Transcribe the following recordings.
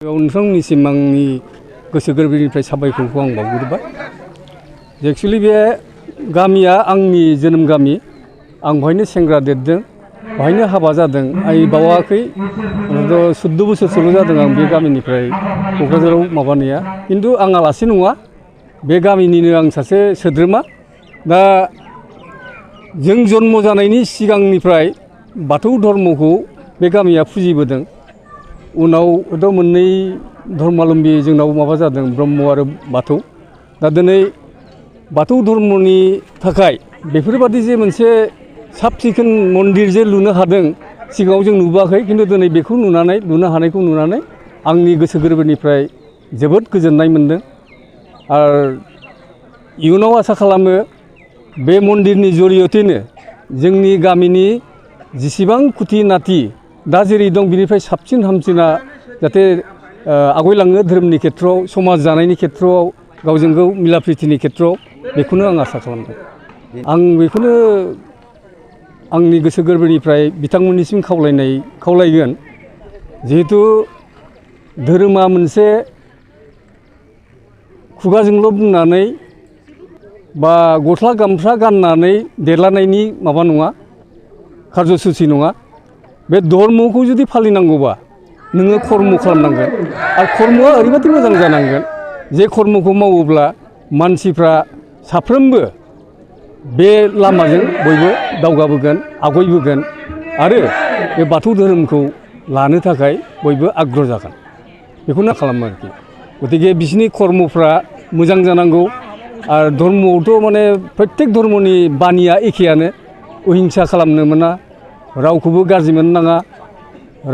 नोंथांनिसिम आंनि गोसो गोरबोनिफ्राय साबायखरखौ आं बावग्रोबाय। एक्चुअलि बे गामिया आंनि जोनोम गामि। आं बेवहायनो सेंग्रा देरदों, बेवहायनो हाबा जादों। बावाखै 14 बोसोरसोल' जादों आं बे गामिनिफ्राय क'क्राझाराव माबानाया। खिन्थु आं आलासि नङा, बे गामिनिनो आं सासे सोद्रोमा। दा जों जन्म जानायनि सिगांनिफ्राय बाथौ धर्मखौ बे गामिया फुजिबोदों। उनाव मोननै धर्मालम्बी जोंनाव माबा जादों, ब्रह्म आरो बाथौ। दा दिनै बाथौ धर्मनि थाखाय बेफोरबादि जे मोनसे साब सिखोन मन्दिर जे लुनो हादों, सिगाङाव जों नुबोआखै। खिन्थु दिनै बेखौ लुनो हानायखौ नुनानै आंनि गोसो गोरबोनिफ्राय जोबोद गोजोननाय मोनदों। आरो इयुनाव आसा खालामो बे मन्दिरनि जरियतेनो जोंनि गामिनि जेसेबां खुथि नाथि दा जेरै दं बिनिफ्राय साबसिन हामसिना जाहाथे आवगायलाङो धोरोमनि खेथ्रआव, समाज जानायनि खेथ्रआव, गावजों गाव मिला प्रितिनि खेथ्रआव, बेखौनो आं आसा खालामदों। आं बेखौनो आंनि गोसो गोरबोनिफ्राय बिथांमोननिसिम खावलायगोन। जिहेथु धोरोमा मोनसे खुगाजोंल' बुंनानै बा गस्ला गामसा गाननानै देरलानायनि माबा नङा, कार्जसुचि नङा। बे धर्मखौ जुदि फालिनांगौबा नोङो कर्म खालामनांगोन। आरो कर्मआ ओरैबादि मोजां जानांगोन जे कर्मखौ मावोब्ला मानसिफ्रा साफ्रोमबो बे लामाजों बयबो दावगाबोगोन, आवगायबोगोन आरो बे बाथौ धोरोमखौ लानो थाखाय बयबो आग्रह जागोन। बेखौनो खालामो आरोखि। गतिके बिसोरनि कर्मफ्रा मोजां जानांगौ। आरो धर्मआवथ' माने प्रत्येक धर्मनि बानिया एखेयानो। अहिंसा खालामनो मोना, रावखौबो गाज्रि मोननो नाङा,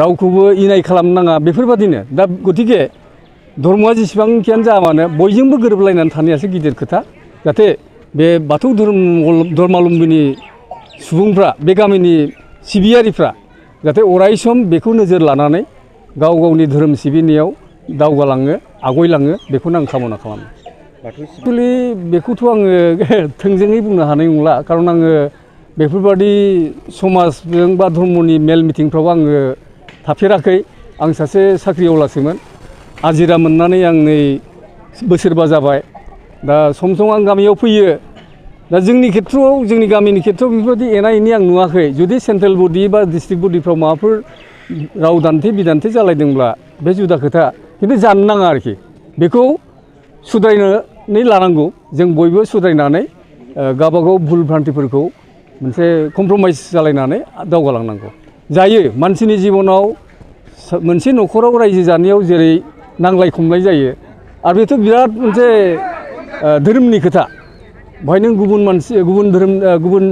रावखौबो इनाय खालामनो नाङा, बेफोरबादिनो। दा गतिके धर्मआ जेसेबांखियानो जाया मानो बयजोंबो गोरोबलायनानै थानायासो गिदिर खोथा। जाहाथे बे बाथौ धर्मालम्बीनि सुबुंफ्रा, बे गामिनि सिबियारिफ्रा जाहाथे अरायसम बेखौ नोजोर लानानै गाव गावनि धोरोम सिबिनायाव दावगालाङो, आवगायलाङो, बेखौनो आं कामना खालामो। एक्चुवेलि बेखौथ' आङो थोंजोङै बुंनो हानाय नंला, खारन आङो बेफोरबादि समाजजों बा धर्मनि मेल मिटिंफ्राव आङो थाफेराखै। आं सासे साख्रिआवलासोमोन। आजिरा मोननानै आं नै बोसोरबा जाबाय। दा सम सम आं गामियाव फैयो। दा जोंनि खेथ्रआव, जोंनि गामिनि खेथ्रआव बेफोरबायदि एना एनि आं नुवाखै। जुदि सेन्ट्रेल बडि बा डिस्ट्रिक्ट बडिफ्राव माबाफोर राव दान्थे बिदान्थे जालायदोंब्ला बे जुदा खोथा, खिन्थु जानो नाङा आरोखि। बेखौ सुद्रायनानै लानांगौ। जों बयबो सुद्रायनानै गावबागाव भुल भ्रान्थिफोरखौ मोनसे कमप्रमाइस जालायनानै दावगालांनांगौ। जायो मानसिनि जिबनाव मोनसे न'खराव रायजो जानायाव जेरै नांलाय खमलाय जायो, आरो बेथ' बिराद मोनसे धोरोमनि खोथा। बेवहाय नों गुबुन धोरोम गुबुन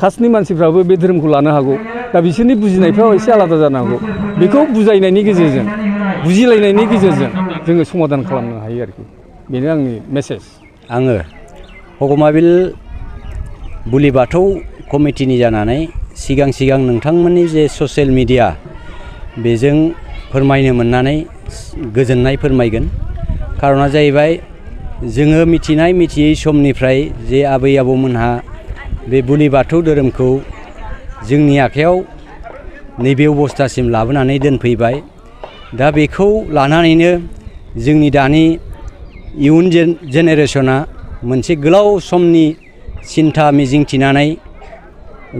कास्टनि मानसिफ्राबो बे धोरोमखौ लानो हागौ। दा बिसोरनि बुजिनायफ्राव एसे आलादा जानो हागौ। बेखौ बुजायनायनि गेजेरजों, बुजिलायनायनि गेजेरजों जोङो समाधान खालामनो हायो आरोखि। बेनो आंनि मेसेज। आङो ह'गमाबिल बुलि बाथौ कमिटिनि जानानै सिगां नोंथांमोननि जे ससियेल मिडिया बेजों फोरमायनो मोननानै गोजोननाय फोरमायगोन। खारना जाहैबाय जोङो मिथियै समनिफ्राय जे आबै आबौमोनहा बे बुलि बाथौ धोरोमखौ जोंनि आखायाव नैबे अबस्थासिम लाबोनानै दोनफैबाय। दा बेखौ लानानैनो जोंनि दानि इयुन जेनेरेसना मोनसे गोलाव समनि सिन्था मिजिंथिनानै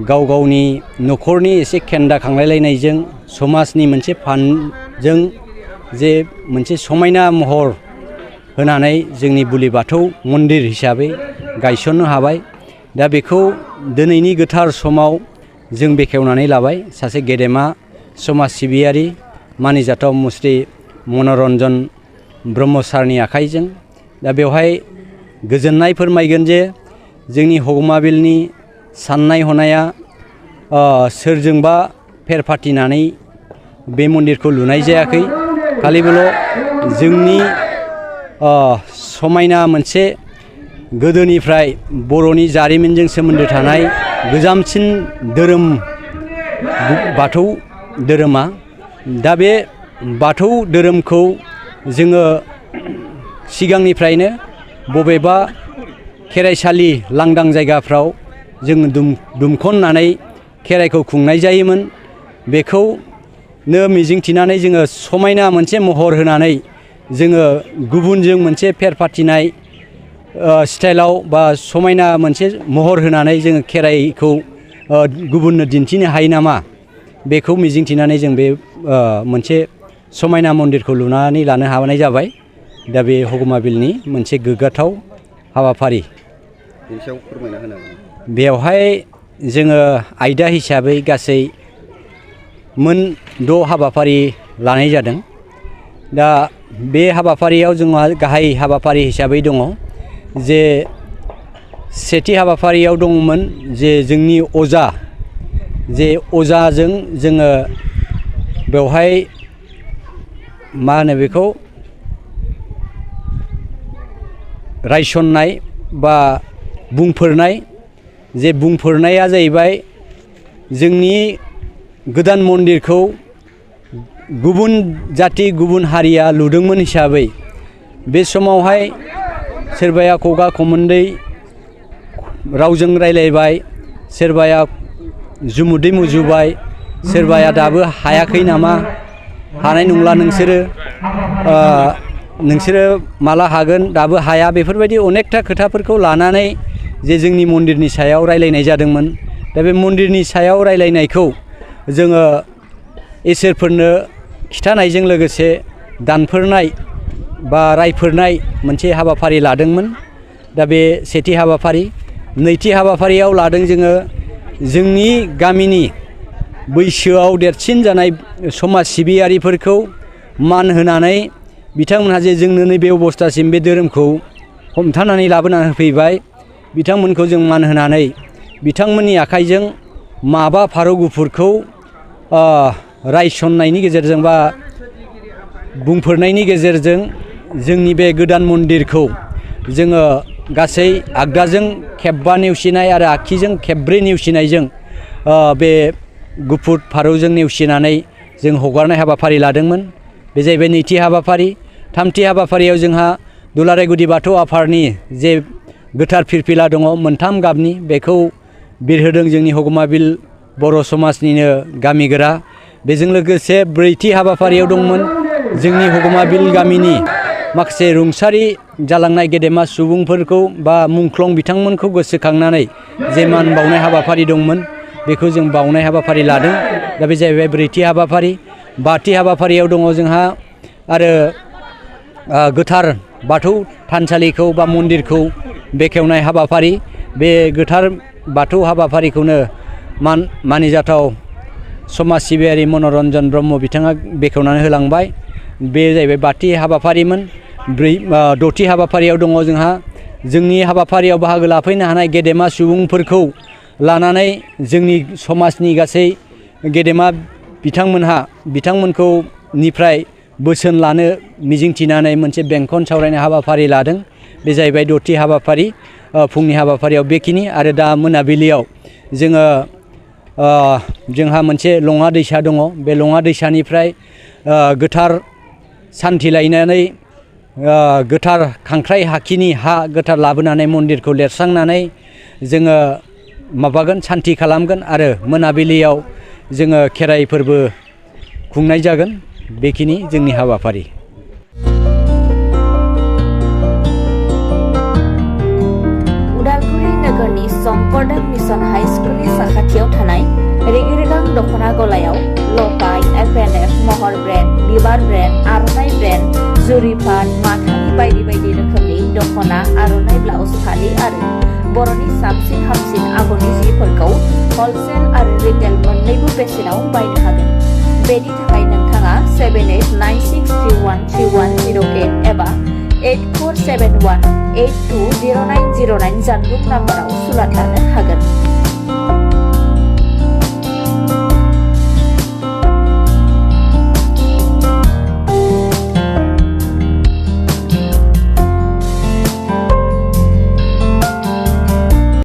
गाव गावनि न'खरनि एसे खेन्दा खांलायलायनायजों, समाजनि मोनसे फान्डजों जे मोनसे समायना महर होनानै जोंनि बुलि बाथौ मन्दिर हिसाबै गायसननो हाबाय। दा बेखौ दिनैनि गोथार समाव जों बेखेवनानै लाबाय सासे गेदेमा समाज सिबियारि मानिजाथाव मुस्रि मनरन ब्रह्म सारनि आखाइजों। दा बेवहाय गोजोननाय फोरमायगोन जे जोंनि ह'गमाबिलनि साननाय हनाया सोरजोंबा फेर फाथिनानै बे मन्दिरखौ लुनाय जायाखै। खालिबोल' जोंनि समायना मोनसे गोदोनिफ्राय बर'नि जारिमिनजों सोमोन्दो थानाय गोजामसिन धोरोम बाथौ धोरोमा। दा बे बाथौ धोरोमखौ जोङो सिगांनिफ्रायनो बबेबा खेराइसालि लांदां जायगाफ्राव जों दुमख'ननानै खेराइखौ खुंनाय जायोमोन। बेखौ मिजिंथिनानै जोङो समायना मोनसे महर होनानै जोङो गुबुनजों मोनसे फेर फाथिनाय स्टाइलाव बा समायना मोनसे महर होनानै जोङो खेराइखौ गुबुननो दिन्थिनो हायो नामा बेखौ मिजिंथिनानै जों बे मोनसे समायना मन्दिरखौ लुनानै लानो हानाय जाबाय। दा बे ह'गमा बिलनि मोनसे गोग्गाथाव हाबाफारि। बेनि सायाव फोरमायना होनो हागोन? बेवहाय जोङो आयदा हिसाबै गासै मोन 6 हाबाफारि लानाय जादों। दा बे हाबाफारियाव जोंहा गाहाय हाबाफारि हिसाबै दङ जे सेथि हाबाफारियाव दङमोन जे जोंनि अजाजों जोङो बेवहाय मा होनो बेखौ रायसननाय बा बुंफोरनाया जाहैबाय जोंनि गोदान मन्दिरखौ गुबुन जाथि गुबुन हारिया लुदोंमोन हिसाबै बे समावहाय सोरबाया खगा खमोन्दै रावजों रायलायबाय, सोरबाया जुमुदै मुजुबाय, सोरबाया दाबो हायाखै नामा, हानाय नंला नोंसोरो माला हागोन, दाबो हाया, बेफोरबायदि अनेकथा खोथाफोरखौ लानानै जे जोंनि मन्दिरनि सायाव रायलायनाय जादोंमोन। दा बे मन्दिरनि सायाव रायलायनायखौ जोङो इसोरफोरनो खिथानायजों लोगोसे दानफोरनाय बा रायफोरनाय मोनसे हाबाफारि लादोंमोन। दा बे सेथि हाबाफारि। नैथि हाबाफारियाव लादों जोङो जोंनि गामिनि बैसोआव देरसिन जानाय समाज सिबियारिफोरखौ मान होनानै बिथांमोनहा जे जोंनो नैबे अबस्थासिम बे धोरोमखौ हमथानानै लाबोनानै होफैबाय, बिथांमोनखौ जों मान होनानै बिथांमोननि आखाइजों माबा फारौ गुफुरखौ रायसननायनि गेजेरजों बा बुंफोरनायनि गेजेरजों जोंनि बे गोदान मन्दिरखौ जोङो गासै आगदाजों खेबबा नेवसिनाय आरो आगखिजों खेबब्रै नेवसिनायजों बे गुफुर फारौजों नेवसिनानै जों हगारनाय हाबाफारि लादोंमोन। बे जाहैबाय नैथि हाबाफारि। थामथि हाबाफारियाव जोंहा दुलाराय गुदि बाथौ आफादनि जे गोथार फिरफिला दङ 3 गाबनि, बेखौ बिरहोदों जोंनि ह'गमा बिल बर' समाजनिनो गामिगोरा। बेजों लोगोसे ब्रैथि हाबाफारियाव दंमोन जोंनि ह'गमा बिल गामिनि माखासे रुंसारि जालांनाय गेदेमा सुबुंफोरखौ बा मुंख्लं बिथांमोनखौ गोसोखांनानै जे मान बावनाय हाबाफारि दंमोन, बेखौ जों बावनाय हाबाफारि लादों। दा बे जाहैबाय ब्रैथि हाबाफारि। बाथि हाबाफारियाव दङ जोंहा आरो गोथार बाथौ थानसालिखौ बा मन्दिरखौ बेखेवनाय हाबाफारि। बे गोथार बाथौ हाबाफारिखौनो मानिजाथाव समाज सिबियारि मनरन ब्रह्म बिथाङा बेखेवनानै होलांबाय। बे जाहैबाय बाथि हाबाफारिमोन। द'थि हाबाफारियाव दङ जोंहा जोंनि हाबाफारियाव बाहागो लाफैनो हानाय गेदेमा सुबुंफोरखौ लानानै जोंनि समाजनि गासै गेदेमा बिथांमोनखौ निफ्राय बोसोन लानो मिजिंथिनानै मोनसे बेंखन सावरायनाय हाबाफारि लादों। बे जाहैबाय द'थि हाबाफारि। फुंनि हाबाफारियाव बेखिनि। आरो दा मोनाबिलियाव जोंहा मोनसे लङा दैसा दङ। बे लङा दैसानिफ्राय गोथार सान्थि लायनानै गोथार खांख्राइ हाखिनि हा गोथार लाबोनानै मन्दिरखौ लिरस्रांनानै जोङो सान्थि खालामगोन आरो मोनाबिलियाव जोङो खेराइ फोरबो खुंनाय जागोन। बेखिनि जोंनि हाबाफारि। उदालगुरि नोगोरनि शंकरदेव मिशन हाई स्कुलनि साखाथियाव थानाय रेगे-रेगां दख'ना गलायाव लफाय, FNF, महर ब्रेन्ड, बिबार ब्रेन्ड, आर'नाइ ब्रेन्ड, जुरि पाट, माथानि बायदि बायदि रोखोमनि दख'ना, आर'नाइ ब्लाउस, फालि आरो बर'नि साबसिन हामसिन आगरनि जिफोरखौ हलसेल आरो रिटेल मोन्नैबो बेसेनाव बायनो हागोन। बेनि थाखाय नोंथाङा 7896313108 एबा 8471820909 जानबुं नाम्बाराव सुलाद लानो हागोन।